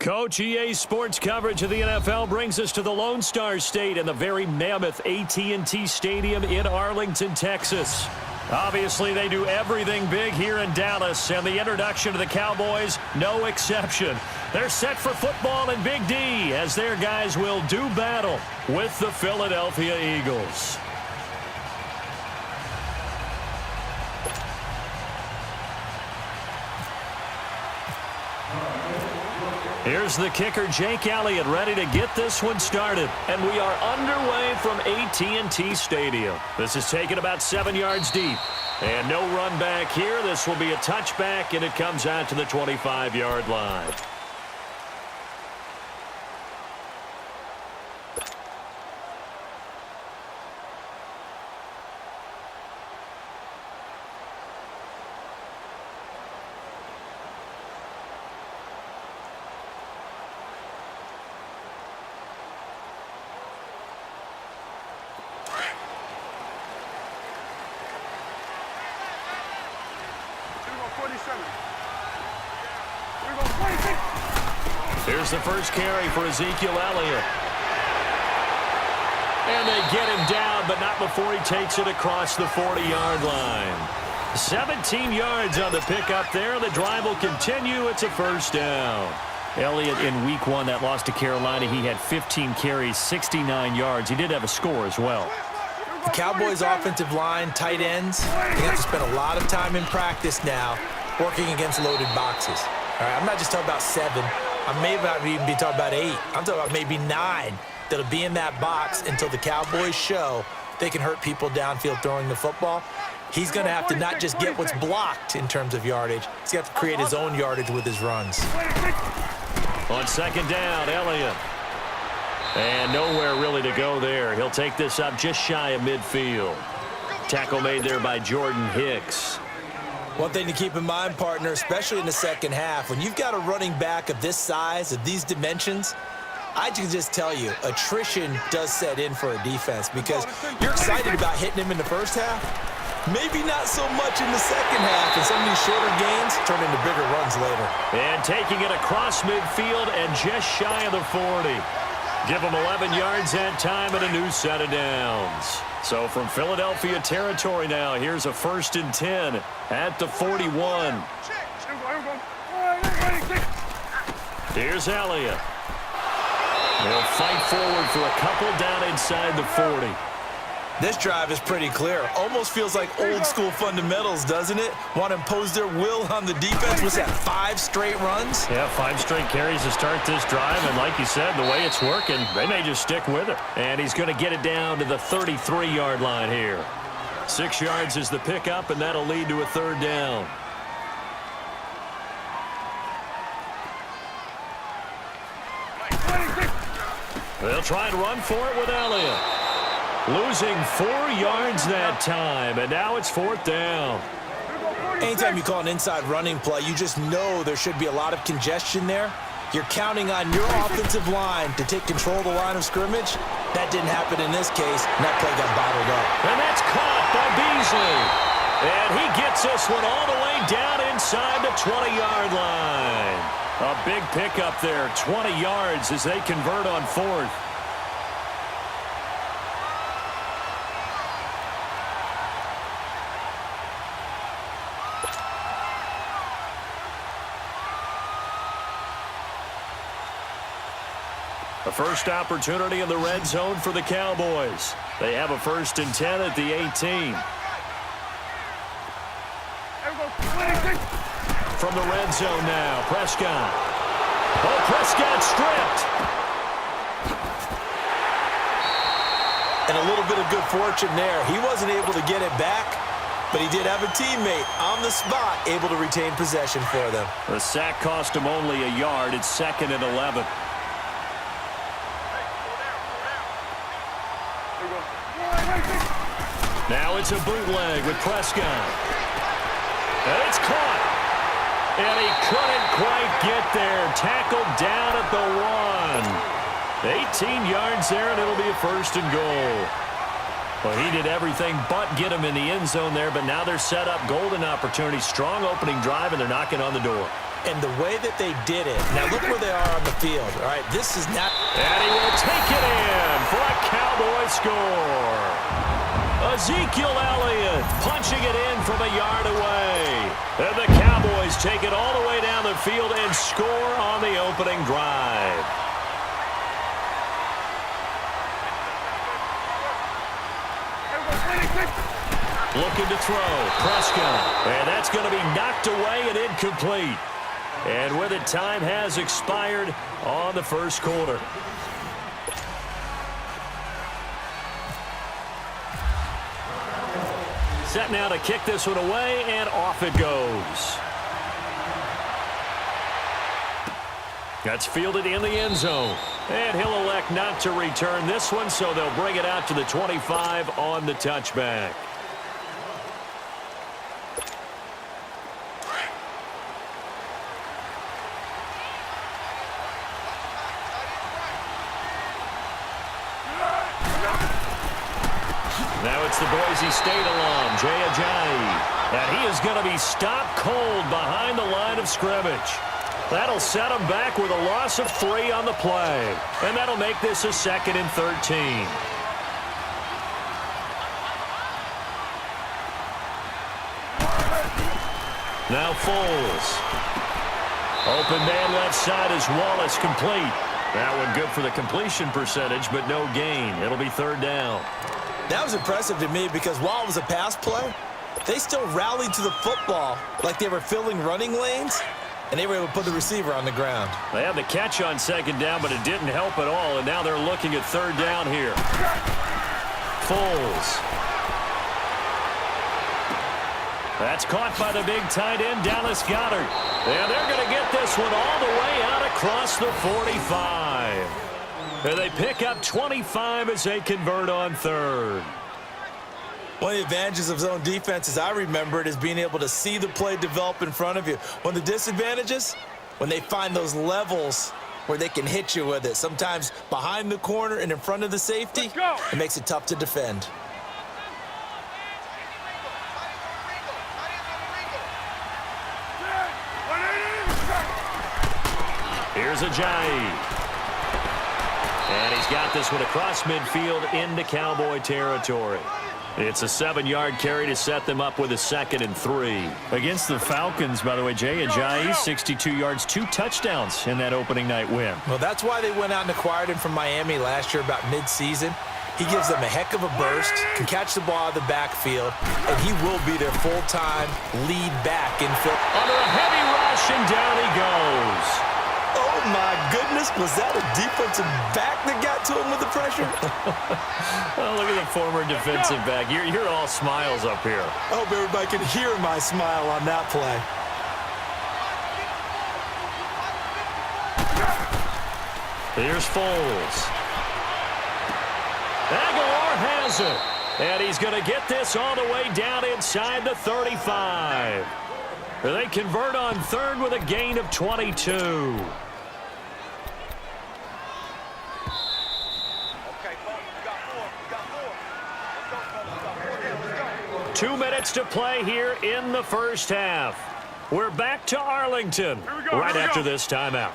Coach, EA Sports coverage of the NFL brings us to the Lone Star State and the very mammoth AT&T Stadium in Arlington, Texas. Obviously, they do everything big here in Dallas, and the introduction to the Cowboys, no exception. They're set for football in Big D as their guys will do battle with the Philadelphia Eagles. Here's the kicker, Jake Elliott, ready to get this one started. And we are underway from AT&T Stadium. This is taken about 7 yards deep. And no run back here. This will be a touchback, and it comes out to the 25-yard line. Here's the first carry for Ezekiel Elliott. And they get him down, but not before he takes it across the 40-yard line. 17 yards on the pickup there. The drive will continue. It's a first down. Elliott in week 1, that loss to Carolina, he had 15 carries, 69 yards. He did have a score as well. The Cowboys' offensive line, tight ends, they have to spend a lot of time in practice now working against loaded boxes. All right, I'm not just talking about 7. I may not even be talking about 8. I'm talking about maybe 9 that'll be in that box until the Cowboys show they can hurt people downfield throwing the football. He's going to have to not just get what's blocked in terms of yardage. He's going to have to create his own yardage with his runs. On second down, Elliott. And nowhere really to go there. He'll take this up just shy of midfield. Tackle made there by Jordan Hicks. One thing to keep in mind, partner, especially in the second half, when you've got a running back of this size, of these dimensions, I can just tell you, attrition does set in for a defense because you're excited about hitting him in the first half. Maybe not so much in the second half, and some of these shorter gains turn into bigger runs later. And taking it across midfield and just shy of the 40. Give him 11 yards that time and a new set of downs. So from Philadelphia territory now, here's a 1st and 10 at the 41. Here's Elliott. They'll fight forward for a couple down inside the 40. This drive is pretty clear. Almost feels like old school fundamentals, doesn't it? Want to impose their will on the defense. What's that, 5 straight runs? Yeah, 5 straight carries to start this drive. And like you said, the way it's working, they may just stick with it. And he's going to get it down to the 33-yard line here. 6 yards is the pickup, and that'll lead to a 3rd down. They'll try and run for it with Elliott. Losing 4 yards that time, and now it's 4th down. Anytime you call an inside running play, you just know there should be a lot of congestion there. You're counting on your offensive line to take control of the line of scrimmage. That didn't happen in this case, and that play got bottled up. And that's caught by Beasley. And he gets this one all the way down inside the 20-yard line. A big pickup there, 20 yards as they convert on 4th. The first opportunity in the red zone for the Cowboys. They have a 1st and 10 at the 18. From the red zone now, Prescott. Oh, Prescott stripped. And a little bit of good fortune there. He wasn't able to get it back, but he did have a teammate on the spot able to retain possession for them. The sack cost him only a yard. It's 2nd and 11. Now it's a bootleg with Prescott. And it's caught. And he couldn't quite get there. Tackled down at the 1. 18 yards there, and it'll be a 1st and goal. Well, he did everything but get him in the end zone there, but now they're set up golden opportunity. Strong opening drive, and they're knocking on the door. And the way that they did it, now look where they are on the field. All right, this is not... And he will take it in for a Cowboy score. Ezekiel Elliott punching it in from a yard away. And the Cowboys take it all the way down the field and score on the opening drive. Looking to throw. Prescott. And that's going to be knocked away and incomplete. And with it, time has expired on the first quarter. Set now to kick this one away, and off it goes. That's fielded in the end zone. And he'll elect not to return this one, so they'll bring it out to the 25 on the touchback. Now it's the Boise State alum, Jay Ajayi. And he is going to be stopped cold behind the line of scrimmage. That'll set him back with a loss of 3 on the play. And that'll make this a 2nd and 13. Now Foles. Open man left side is Wallace, complete. That one good for the completion percentage, but no gain. It'll be 3rd down. That was impressive to me because while it was a pass play, they still rallied to the football like they were filling running lanes, and they were able to put the receiver on the ground. They had the catch on 2nd down, but it didn't help at all, and now they're looking at 3rd down here. Foles. That's caught by the big tight end, Dallas Goedert. And they're going to get this one all the way out across the 45. And they pick up 25 as they convert on 3rd. One of the advantages of zone defense, as I remember it, is being able to see the play develop in front of you. One of the disadvantages, when they find those levels where they can hit you with it, sometimes behind the corner and in front of the safety, it makes it tough to defend. Here's Ajayi. And he's got this one across midfield into Cowboy territory. It's a 7-yard carry to set them up with a 2nd and 3. Against the Falcons, by the way, Jay Ajayi, 62 yards, 2 touchdowns in that opening night win. Well, that's why they went out and acquired him from Miami last year about mid-season. He gives them a heck of a burst, can catch the ball out of the backfield, and he will be their full-time lead back in field. Under a heavy rush, and down he goes. Oh, my goodness. Was that a defensive back that got to him with the pressure? Oh, look at the former defensive back. You're all smiles up here. I hope everybody can hear my smile on that play. Here's Foles. Aguilar has it. And he's going to get this all the way down inside the 35. They convert on 3rd with a gain of 22. 2 minutes to play here in the first half. We're back to Arlington right after this timeout.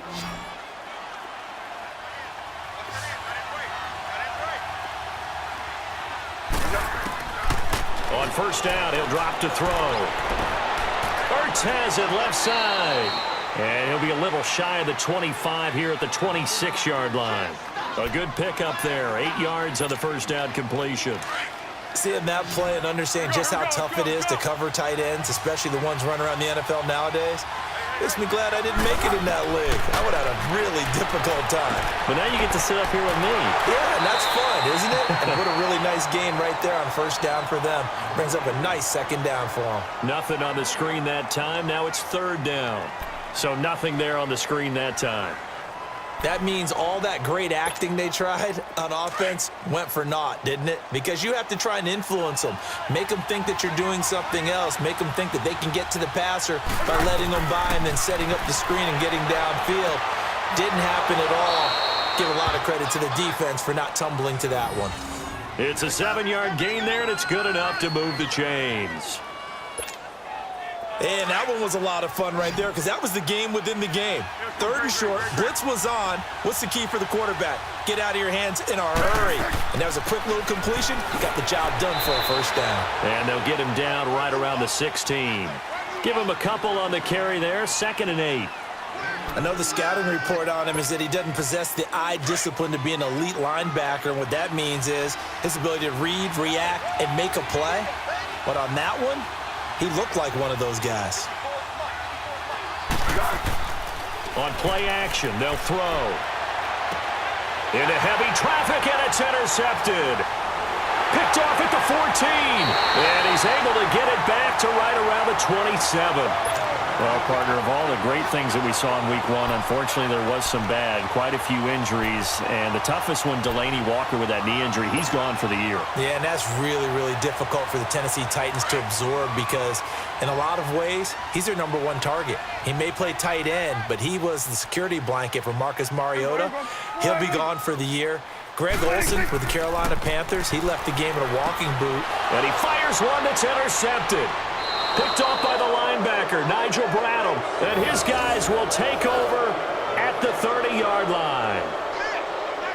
On 1st down, he'll drop to throw. Ertz has it left side. And he'll be a little shy of the 25 here at the 26-yard line. A good pickup there. 8 yards on the 1st down completion. Seeing that play and understand just how tough it is to cover tight ends, especially the ones running around the NFL nowadays, makes me glad I didn't make it in that league. I would have had a really difficult time. But now you get to sit up here with me. Yeah, and that's fun, isn't it? And what a really nice game right there on 1st down for them. Brings up a nice 2nd down for them. Nothing on the screen that time. Now it's 3rd down. So nothing there on the screen that time. That means all that great acting they tried on offense went for naught, didn't it? Because you have to try and influence them. Make them think that you're doing something else. Make them think that they can get to the passer by letting them by and then setting up the screen and getting downfield. Didn't happen at all. Give a lot of credit to the defense for not tumbling to that one. It's a 7-yard gain there, and it's good enough to move the chains. And that one was a lot of fun right there because that was the game within the game. 3rd and short, blitz was on. What's the key for the quarterback? Get out of your hands in a hurry. And that was a quick little completion. Got the job done for a first down. And they'll get him down right around the 16. Give him a couple on the carry there, 2nd and 8. Another scouting report on him is that he doesn't possess the eye discipline to be an elite linebacker. And what that means is his ability to read, react, and make a play. But on that one, he looked like one of those guys. On play action, they'll throw. Into heavy traffic, and it's intercepted. Picked off at the 14. And he's able to get it back to right around the 27. Well, partner, of all the great things that we saw in Week 1, unfortunately there was some bad, quite a few injuries, and the toughest one, Delanie Walker with that knee injury, he's gone for the year. Yeah, and that's really, really difficult for the Tennessee Titans to absorb because in a lot of ways, he's their #1 target. He may play tight end, but he was the security blanket for Marcus Mariota. He'll be gone for the year. Greg Olsen with the Carolina Panthers, he left the game in a walking boot. And he fires one that's intercepted. Picked off by the linebacker, Nigel Bradham. And his guys will take over at the 30-yard line.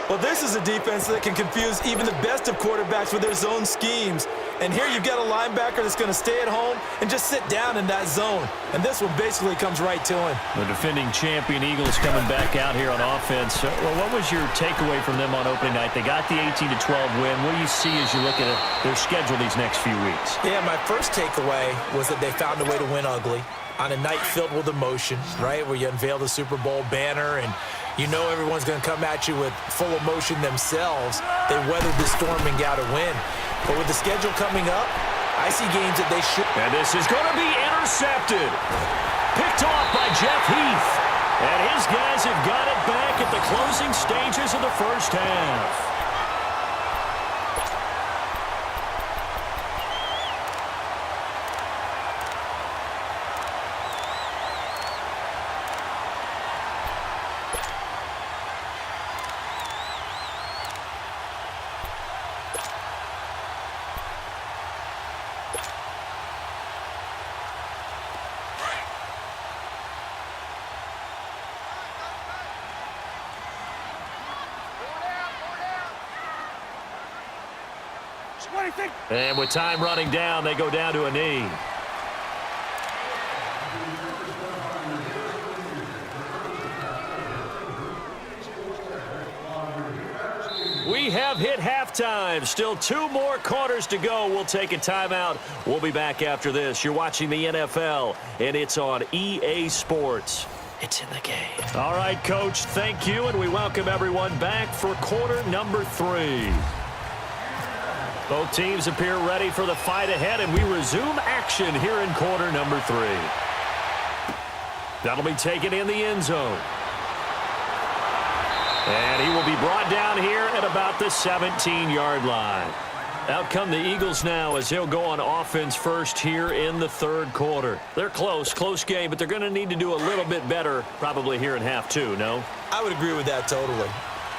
Well, this is a defense that can confuse even the best of quarterbacks with their zone schemes. And here you've got a linebacker that's going to stay at home and just sit down in that zone. And this one basically comes right to him. The defending champion Eagles coming back out here on offense. Well, what was your takeaway from them on opening night? They got the 18-12 win. What do you see as you look at their schedule these next few weeks? Yeah, my first takeaway was that they found a way to win ugly on a night filled with emotion, right, where you unveil the Super Bowl banner and you know everyone's going to come at you with full emotion themselves. They weathered the storm and got a win. But with the schedule coming up, I see games that they should. And this is going to be intercepted. Picked off by Jeff Heath. And his guys have got it back at the closing stages of the first half. And with time running down, they go down to a knee. We have hit halftime. Still 2 more quarters to go. We'll take a timeout. We'll be back after this. You're watching the NFL, and it's on EA Sports. It's in the game. All right, Coach, thank you, and we welcome everyone back for quarter number 3. Both teams appear ready for the fight ahead, and we resume action here in quarter number 3. That'll be taken in the end zone. And he will be brought down here at about the 17-yard line. Out come the Eagles now as they'll go on offense first here in the 3rd quarter. They're close game, but they're going to need to do a little bit better probably here in half 2, no? I would agree with that totally.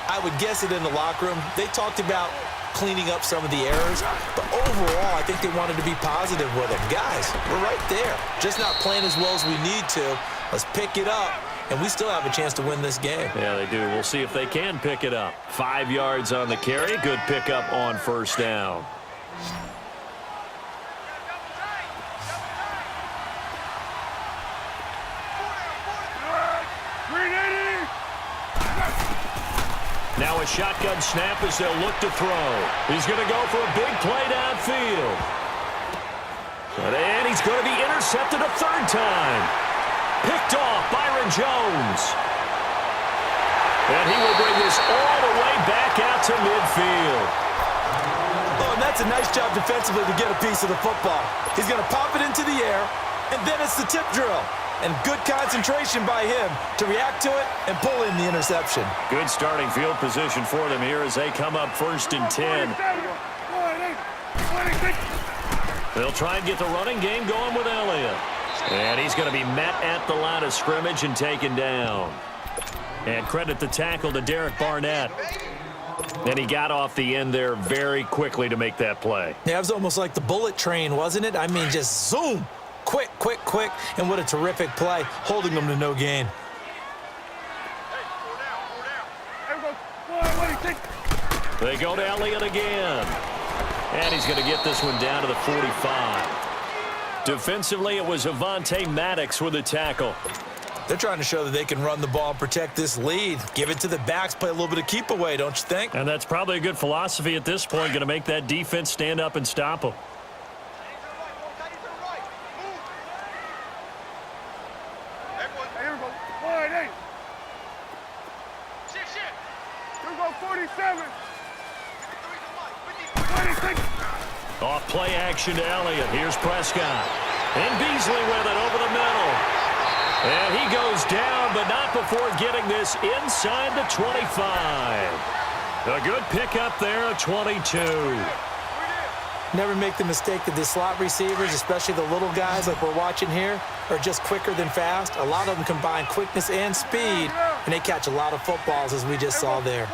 I would guess it in the locker room. They talked about cleaning up some of the errors, but overall, I think they wanted to be positive with them. Guys, we're right there. Just not playing as well as we need to. Let's pick it up, and we still have a chance to win this game. Yeah, they do. We'll see if they can pick it up. 5 yards on the carry. Good pickup on first down. Now a shotgun snap as they'll look to throw. He's going to go for a big play downfield. And he's going to be intercepted a 3rd time. Picked off Byron Jones. And he will bring this all the way back out to midfield. Oh, and that's a nice job defensively to get a piece of the football. He's going to pop it into the air, and then it's the tip drill. And good concentration by him to react to it and pull in the interception. Good starting field position for them here as they come up 1st and 10. They'll try and get the running game going with Elliott. And he's going to be met at the line of scrimmage and taken down. And credit the tackle to Derek Barnett. And he got off the end there very quickly to make that play. Yeah, it was almost like the bullet train, wasn't it? I mean, just zoom. quick, and what a terrific play, holding them to no gain. They go to Elliott again. And he's going to get this one down to the 45. Defensively, it was Avonte Maddox with the tackle. They're trying to show that they can run the ball and protect this lead. Give it to the backs, play a little bit of keep away, don't you think? And that's probably a good philosophy at this point, going to make that defense stand up and stop them. Off play action to Elliott. Here's Prescott. And Beasley with it over the middle. And he goes down, but not before getting this inside the 25. A good pickup there at 22. Never make the mistake that the slot receivers, especially the little guys like we're watching here, are just quicker than fast. A lot of them combine quickness and speed, and they catch a lot of footballs, as we just saw there.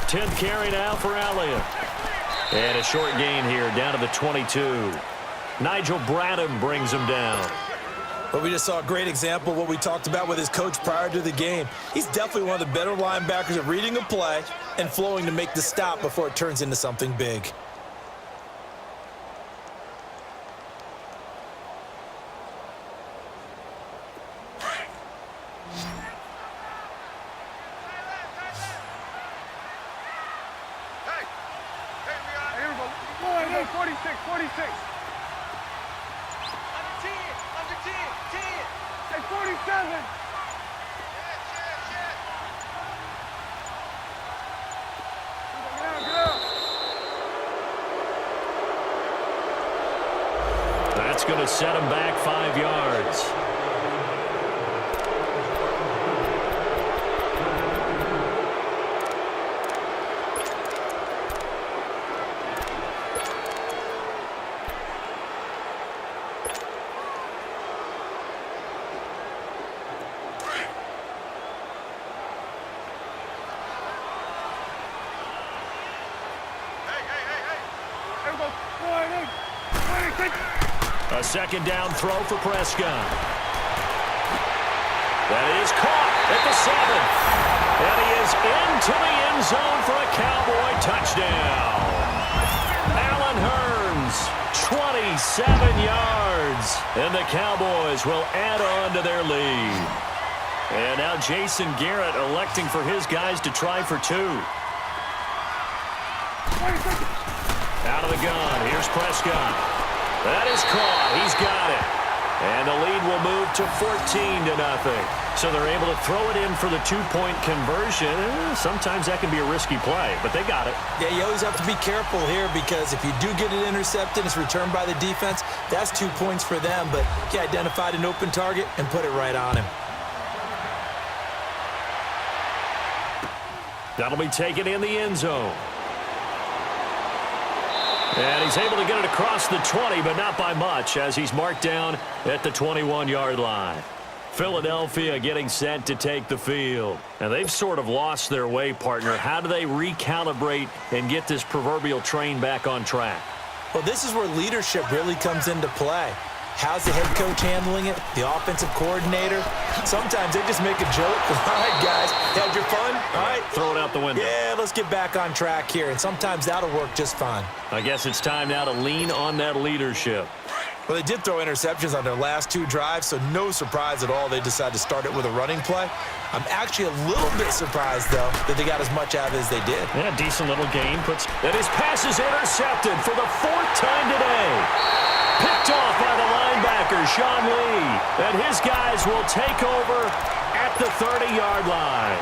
10th carry now for Elliott. And a short gain here, down to the 22. Nigel Bradham brings him down. But we just saw a great example of what we talked about with his coach prior to the game. He's definitely one of the better linebackers at reading a play and flowing to make the stop before it turns into something big. That's going to set him back 5 yards. A second down throw for Prescott. That is caught at the 7. And he is into the end zone for a Cowboy touchdown. Allen Hurns, 27 yards. And the Cowboys will add on to their lead. And now Jason Garrett electing for his guys to try for 2. Out of the gun, here's Prescott. That is caught. He's got it. And the lead will move to 14-0. So they're able to throw it in for the 2-point conversion. Sometimes that can be a risky play, but they got it. Yeah, you always have to be careful here because if you do get it intercepted, it's returned by the defense. That's 2 points for them, but he identified an open target and put it right on him. That'll be taken in the end zone. And he's able to get it across the 20, but not by much, as he's marked down at the 21-yard line. Philadelphia getting set to take the field. And they've sort of lost their way, partner. How do they recalibrate and get this proverbial train back on track? Well, this is where leadership really comes into play. How's the head coach handling it? The offensive coordinator? Sometimes they just make a joke. All right, guys, had your fun? All right. Throw it out the window. Yeah, let's get back on track here. And sometimes that'll work just fine. I guess it's time now to lean on that leadership. Well, they did throw interceptions on their last 2 drives, so no surprise at all they decided to start it with a running play. I'm actually a little bit surprised, though, that they got as much out of it as they did. Yeah, decent little gain. And his pass is intercepted for the 4th time today. Picked off by the linebacker, Sean Lee. And his guys will take over at the 30-yard line.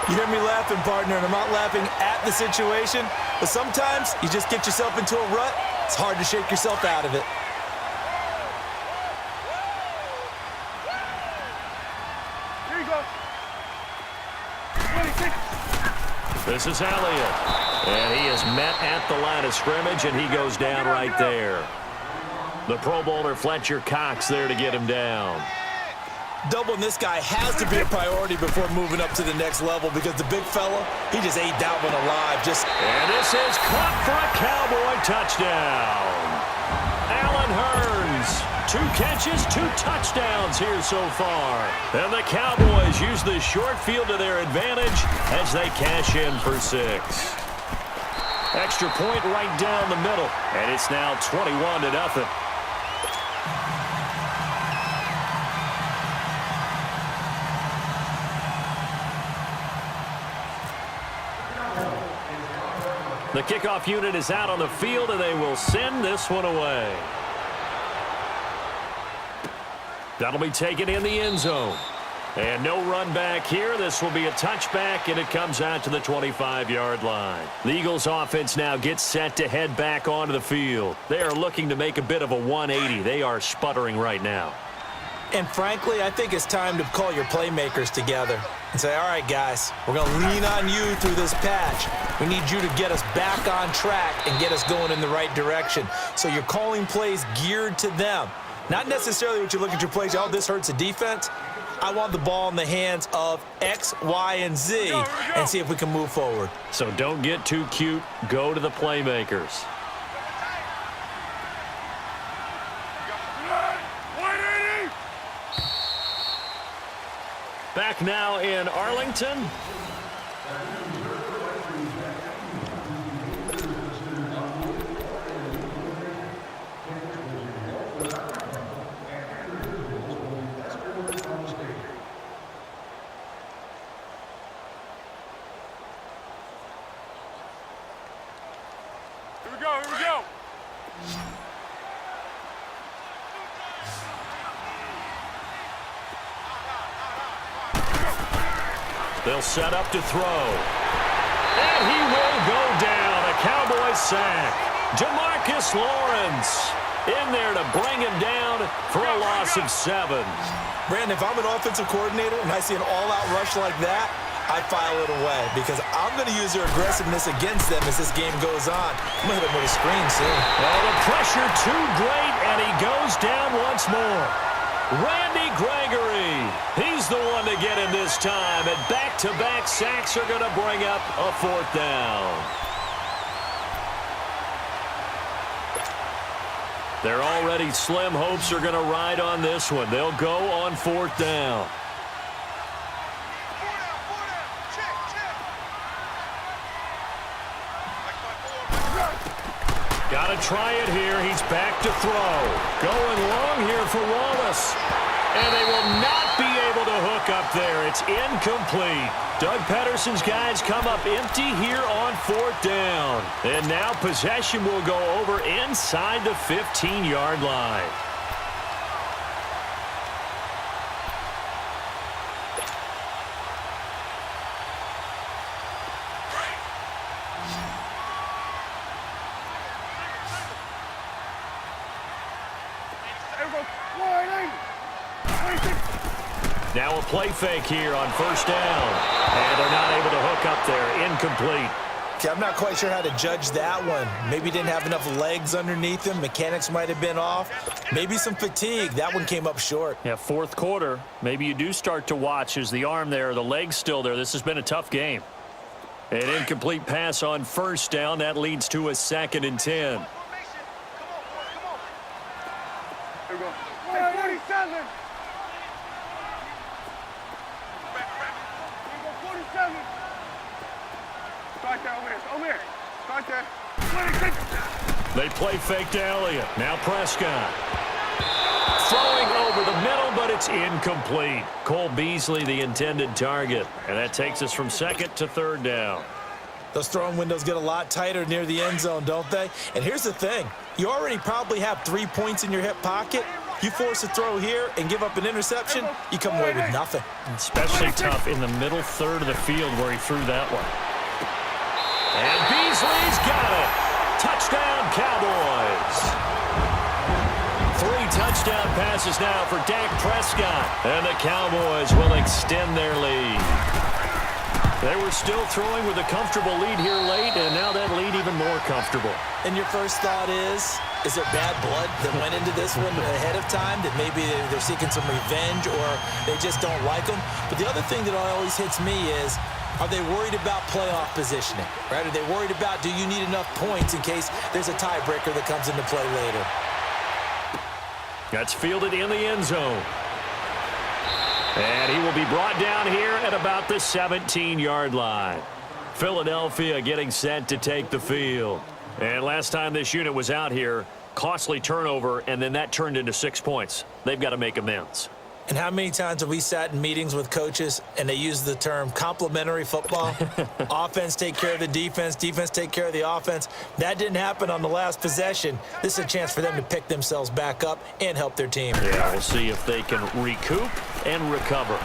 You hear me laughing, partner, and I'm not laughing at the situation, but sometimes you just get yourself into a rut. It's hard to shake yourself out of it. Here you go. 26. This is Elliott. And he is met at the line of scrimmage, and he goes down right there. The Pro Bowler Fletcher Cox there to get him down. Doubling this guy has to be a priority before moving up to the next level because the big fella, he just ate that one alive. And this is caught for a Cowboy touchdown. Allen Hurns. 2 catches, 2 touchdowns here so far. And the Cowboys use the short field to their advantage as they cash in for 6. Extra point right down the middle. And it's now 21-0. The kickoff unit is out on the field, and they will send this one away. That'll be taken in the end zone. And no run back here. This will be a touchback, and it comes out to the 25-yard line. The Eagles offense now gets set to head back onto the field. They are looking to make a bit of a 180. They are sputtering right now. And frankly, I think it's time to call your playmakers together and say, all right, guys, we're going to lean on you through this patch. We need you to get us back on track and get us going in the right direction. So you're calling plays geared to them. Not necessarily what you look at your plays, oh, this hurts the defense. I want the ball in the hands of X, Y, and Z and see if we can move forward. So don't get too cute. Go to the playmakers. Back now in Arlington. Here we go. They'll set up to throw. And he will go down. A Cowboys sack. Demarcus Lawrence in there to bring him down for a loss of 7. Brandon, if I'm an offensive coordinator and I see an all-out rush like that, I file it away because I'm going to use their aggressiveness against them as this game goes on. I'm going to hit him with a screen soon. Oh, the pressure too great, and he goes down once more. Randy Gregory, he's the one to get him this time, and back-to-back sacks are going to bring up a 4th down. Their already slim hopes are going to ride on this one. They'll go on 4th down. Got to try it here. He's back to throw. Going long here for Wallace. And they will not be able to hook up there. It's incomplete. Doug Pederson's guys come up empty here on 4th down. And now possession will go over inside the 15-yard line. Now a play fake here on 1st down. And they're not able to hook up there. Incomplete. Okay, I'm not quite sure how to judge that one. Maybe didn't have enough legs underneath him. Mechanics might have been off. Maybe some fatigue. That one came up short. Yeah, 4th quarter. Maybe you do start to watch as the arm there, the leg's still there. This has been a tough game. An incomplete pass on 1st down. That leads to a 2nd and 10. Here we go. 47. 47. Start there, over here. Start there. 26. They play fake to Elliott. Now Prescott. Throwing over the middle, but it's incomplete. Cole Beasley, the intended target. And that takes us from 2nd to 3rd down. Those throwing windows get a lot tighter near the end zone, don't they? And here's the thing. You already probably have 3 points in your hip pocket. You force a throw here and give up an interception, you come away with nothing. Especially tough in the middle third of the field where he threw that one. And Beasley's got it. Touchdown, Cowboys. 3 touchdown passes now for Dak Prescott. And the Cowboys will extend their lead. They were still throwing with a comfortable lead here late, and now that lead even more comfortable. And your first thought is, Is there bad blood that went into this one ahead of time, that maybe they're seeking some revenge or they just don't like them? But the other thing that always hits me is, are they worried about playoff positioning, right? Are they worried about, do you need enough points in case there's a tiebreaker that comes into play later? That's fielded in the end zone. And he will be brought down here at about the 17-yard line. Philadelphia getting set to take the field. And last time this unit was out here, costly turnover, and then that turned into 6 points. They've got to make amends. And how many times have we sat in meetings with coaches and they use the term complementary football? Offense take care of the defense, defense take care of the offense. That didn't happen on the last possession. This is a chance for them to pick themselves back up and help their team. Yeah, we'll see if they can recoup and recover.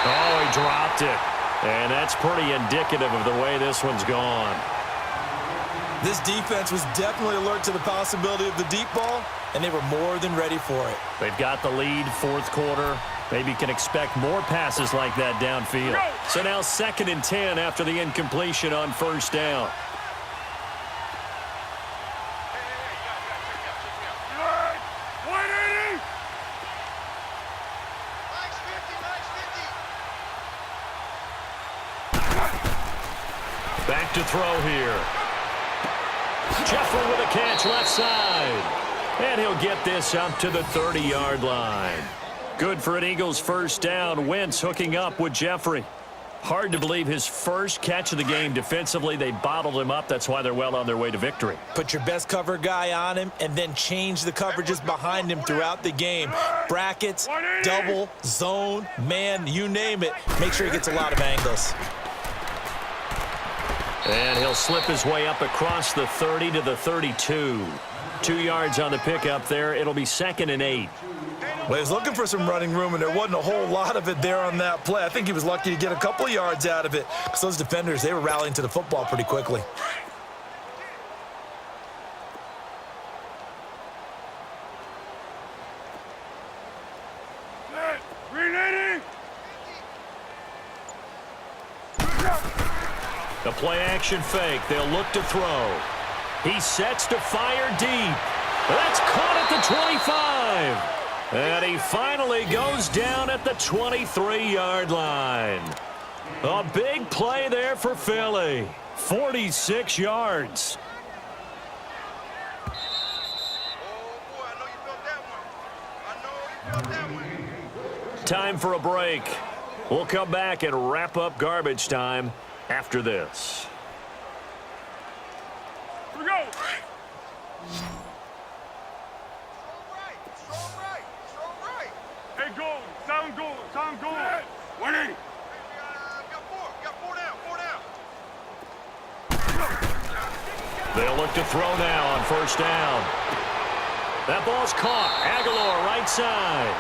Oh, he dropped it. And that's pretty indicative of the way this one's gone. This defense was definitely alert to the possibility of the deep ball, and they were more than ready for it. They've got the lead, fourth quarter. Maybe can expect more passes like that downfield. So now 2nd and 10 after the incompletion on first down. Back to throw here. Jeffrey with a catch left side. And he'll get this up to the 30-yard line. Good for an Eagles first down. Wentz hooking up with Jeffrey. Hard to believe his first catch of the game defensively. They bottled him up. That's why they're well on their way to victory. Put your best cover guy on him and then change the coverages behind him throughout the game. Brackets, double, zone, man, you name it. Make sure he gets a lot of angles. And he'll slip his way up across the 30 to the 32. 2 yards on the pickup there. It'll be 2nd and 8. Well, he was looking for some running room, and there wasn't a whole lot of it there on that play. I think he was lucky to get a couple of yards out of it because those defenders, they were rallying to the football pretty quickly. The play-action fake. They'll look to throw. He sets to fire deep. That's caught at the 25. And he finally goes down at the 23-yard line. A big play there for Philly. 46 yards. Time for a break. We'll come back and wrap up garbage time after this. Here we go. Hey, goal. Sound goal. Sound goal. 180. Got four down. They'll look to throw now on first down. That ball's caught. Aguilar right side.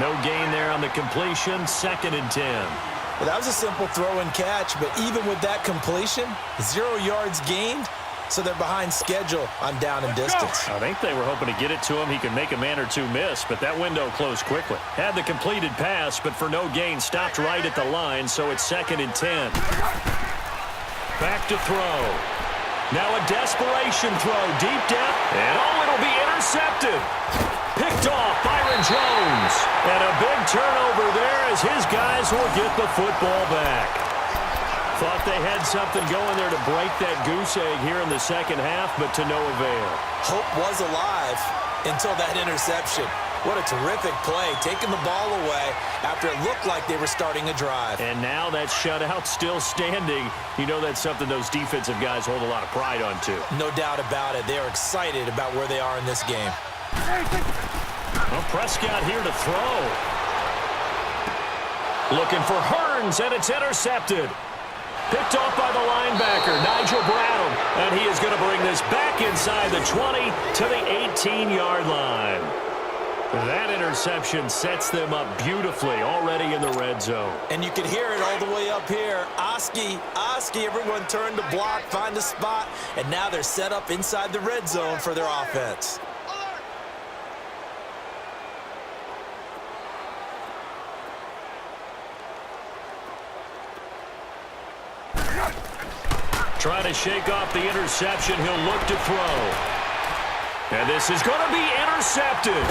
No gain there on the completion. 2nd and 10. Well, that was a simple throw and catch, but even with that completion, 0 yards gained, so they're behind schedule on down and distance. I think they were hoping to get it to him. He could make a man or two miss, but that window closed quickly. Had the completed pass, but for no gain, stopped right at the line, so it's 2nd and 10. Back to throw. Now a desperation throw, deep depth, and it'll be intercepted. Picked off Byron Jones. And a big turnover there as his guys will get the football back. Thought they had something going there to break that goose egg here in the second half, but to no avail. Hope was alive until that interception. What a terrific play, taking the ball away after it looked like they were starting a drive. And now that shutout still standing. You know that's something those defensive guys hold a lot of pride on, too. No doubt about it. They are excited about where they are in this game. Well, Prescott here to throw. Looking for Hearns, and it's intercepted. Picked off by the linebacker, Nigel Bradham. And he is going to bring this back inside the 20 to the 18-yard line. That interception sets them up beautifully already in the red zone. And you can hear it all the way up here. Oski, everyone turned to block, find a spot, and now they're set up inside the red zone for their offense. Trying to shake off the interception. He'll look to throw. And this is going to be intercepted.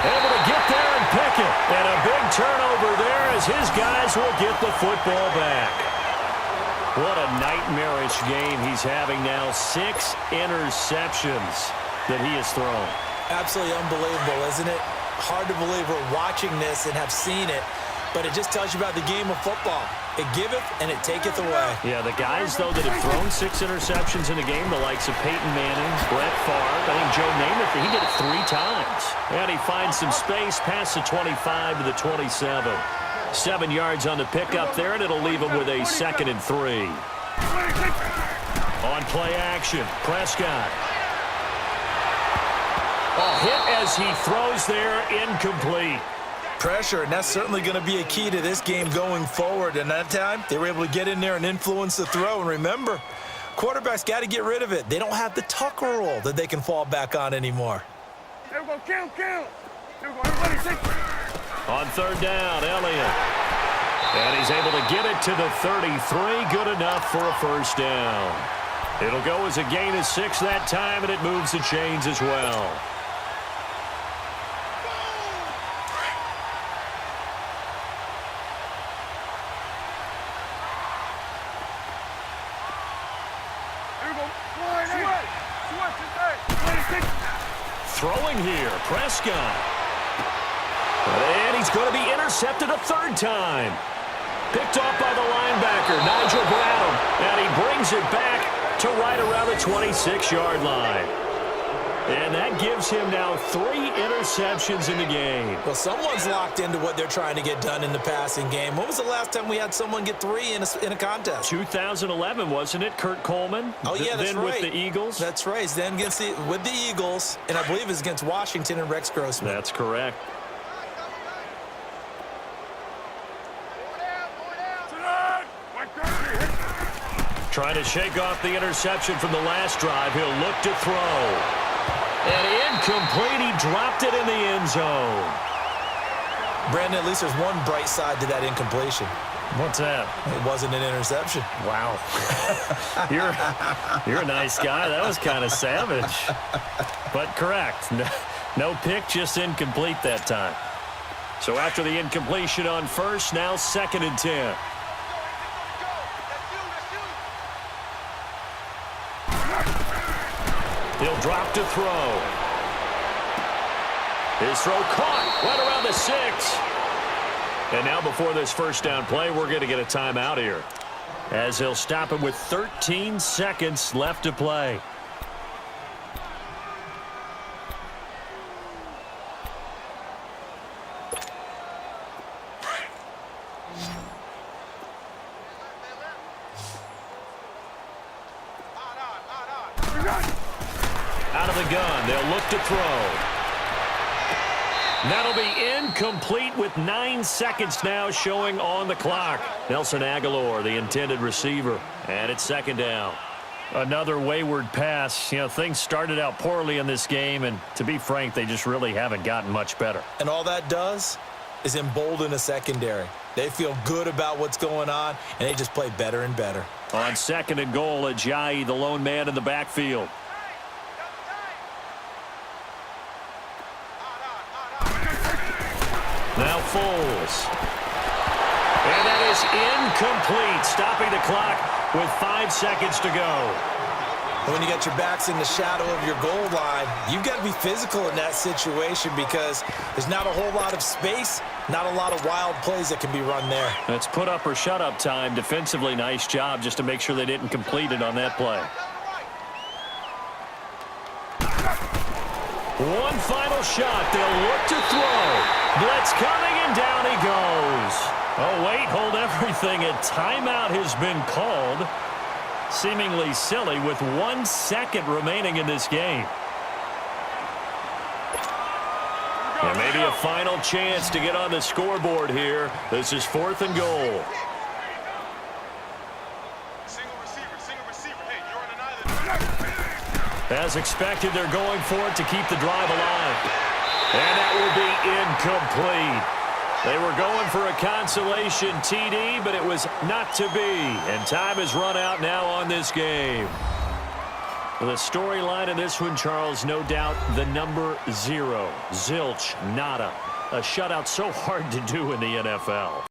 Able to get there and pick it. And a big turnover there as his guys will get the football back. What a nightmarish game he's having now. 6 interceptions that he has thrown. Absolutely unbelievable, isn't it? Hard to believe we're watching this and have seen it, but it just tells you about the game of football. It giveth and it taketh away. Yeah, the guys, though, that have thrown 6 interceptions in a game, the likes of Peyton Manning, Brett Favre, I think Joe Namath, he did it 3 times. And he finds some space past the 25 to the 27. 7 yards on the pickup there, and it'll leave him with a 2nd and 3. On play action, Prescott. A hit as he throws there, incomplete. Pressure, and that's certainly going to be a key to this game going forward. And that time, they were able to get in there and influence the throw. And remember, quarterbacks got to get rid of it. They don't have the Tucker rule that they can fall back on anymore. There we go, count. There we go, everybody take it. On 3rd down, Elliott. And he's able to get it to the 33. Good enough for a 1st down. It'll go as a gain of 6 that time, and it moves the chains as well. Throwing here, Prescott. And he's going to be intercepted a 3rd time. Picked off by the linebacker, Nigel Bradham. And he brings it back to right around the 26-yard line. And that gives him now 3 interceptions in the game. Well, someone's locked into what they're trying to get done in the passing game. When was the last time we had someone get 3 in a contest? 2011, wasn't it? Kurt Coleman? Oh, yeah, that's then right. With the Eagles? That's right. Then with the Eagles, and I believe it's against Washington and Rex Grossman. That's correct. Trying to shake off the interception from the last drive. He'll look to throw. And incomplete. He dropped it in the end zone. Brandon, at least there's one bright side to that incompletion. What's that? It wasn't an interception. Wow. You're a nice guy. That was kind of savage. But correct. No pick, just incomplete that time. So after the incompletion on 1st, now 2nd and 10. He'll drop to throw. His throw caught right around the 6. And now before this 1st down play, we're going to get a timeout here, as he'll stop him with 13 seconds left to play. Out of the gun, they'll look to throw. That'll be incomplete with 9 seconds now showing on the clock. Nelson Aguilar, the intended receiver, and it's 2nd down. Another wayward pass. You know, things started out poorly in this game, and to be frank, they just really haven't gotten much better. And all that does is embolden a secondary. They feel good about what's going on, and they just play better and better. On 2nd and goal, Ajayi, the lone man in the backfield. Now Foles. And that is incomplete, stopping the clock with 5 seconds to go. When you got your backs in the shadow of your goal line, you've got to be physical in that situation because there's not a whole lot of space, not a lot of wild plays that can be run there. It's put up or shut up time. Defensively, nice job just to make sure they didn't complete it on that play. One final shot. They'll look to throw. Blitz coming, and down he goes. Oh, wait, hold everything. A timeout has been called. Seemingly silly with 1 second remaining in this game. And maybe a final chance to get on the scoreboard here. This is 4th and goal. Single receiver. Hey, you're on an island. As expected, they're going for it to keep the drive alive. And that will be incomplete. They were going for a consolation TD, but it was not to be. And time has run out now on this game. The storyline of this one, Charles, no doubt the number 0. Zilch, nada. A shutout so hard to do in the NFL.